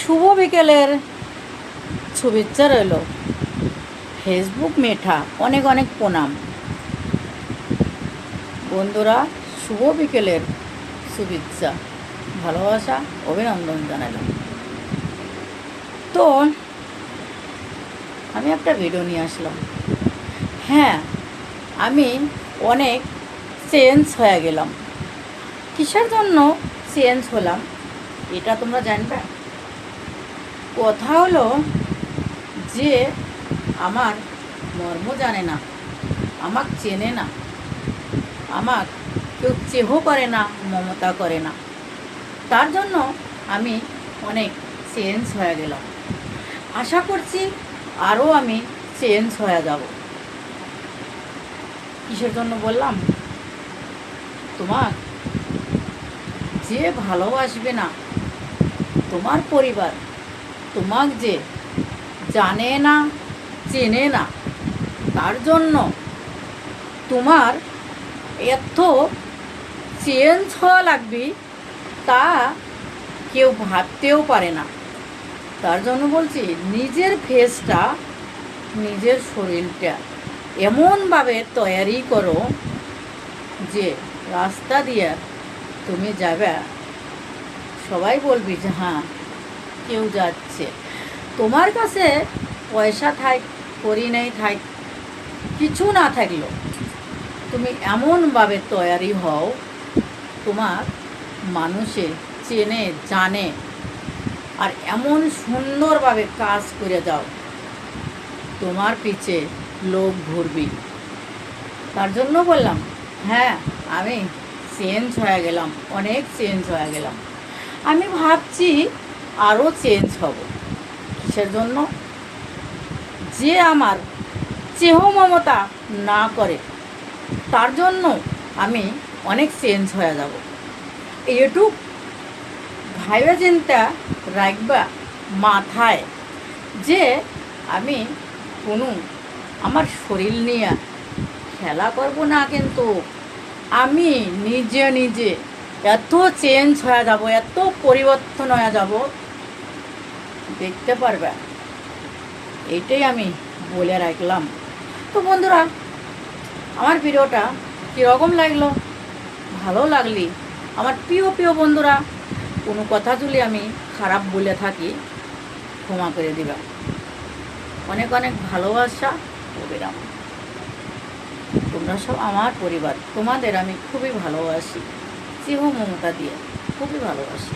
শুভ বিকেলের শুভেচ্ছা রইল। ফেসবুক মেঠা অনেক অনেক প্রণাম। বন্ধুরা, শুভ বিকেলের শুভেচ্ছা, ভালোবাসা, অভিনন্দন জানালাম। তো আমি একটা ভিডিও নিয়ে আসলাম। হ্যাঁ, আমি অনেক চেঞ্জ হয়ে গেলাম। কিসের জন্য চেঞ্জ হলাম এটা তোমরা জানবে। কথা হলো যে আমার মর্ম জানে না, আমাক চেনে না, আমাক কেউ চেহ করে না, মমতা করে না। তার জন্য আমি অনেক চেঞ্জ হয়ে গেলাম। আশা করছি আরও আমি চেঞ্জ হয়ে যাব। কিসের জন্য বললাম? তোমার যে ভালোবাসবে না, তোমার পরিবার তোমাক যে জানে না, চেনে না, তার জন্য তোমার এত চেঞ্জ হওয়া লাগবে তা কেউ ভাবতেও পারে না। তার জন্য বলছি, নিজের ফেসটা, নিজের শরীরটা এমনভাবে তৈরি করো যে রাস্তা দিয়ে তুমি যাবে, সবাই বলবি যে হ্যাঁ, কেউ যাচ্ছে। তোমার কাছে পয়সা থাক, করি নেই থাক, কিছু না থাকলেও তুমি এমনভাবে তৈরি হও, তোমার মানুষে চেনে জানে, আর এমন সুন্দরভাবে কাজ করে যাও, তোমার পিছে লোক ঘুরবি। তার জন্য বললাম, হ্যাঁ, আমি চেঞ্জ হয়ে গেলাম, অনেক চেঞ্জ হয়ে গেলাম। আমি ভাবছি আরও চেঞ্জ হব। কিসের জন্য? যে আমার চেহ মমতা না করে, তার জন্য আমি অনেক চেঞ্জ হয়ে যাব। এটুক ভাইবা চিন্তা রাখবা মাথায়, যে আমি কোনো আমার শরীর নিয়ে খেলা করব না, কিন্তু আমি নিজে নিজে এত চেঞ্জ হয়ে যাব, এত পরিবর্তন হয়ে যাব, দেখতে পারবে। এইটাই আমি বলে রাখলাম। তো বন্ধুরা, আমার ভিডিওটা কীরকম লাগলো? ভালো লাগলি আমার প্রিয় প্রিয় বন্ধুরা, কোনো কথা যদি আমি খারাপ বলে থাকি ক্ষমা করে দিবা। অনেক অনেক ভালোবাসা, অবিরাম। তোমরা সব আমার পরিবার, তোমাদের আমি খুবই ভালোবাসি, স্নেহ মমতা দিয়ে খুবই ভালোবাসি।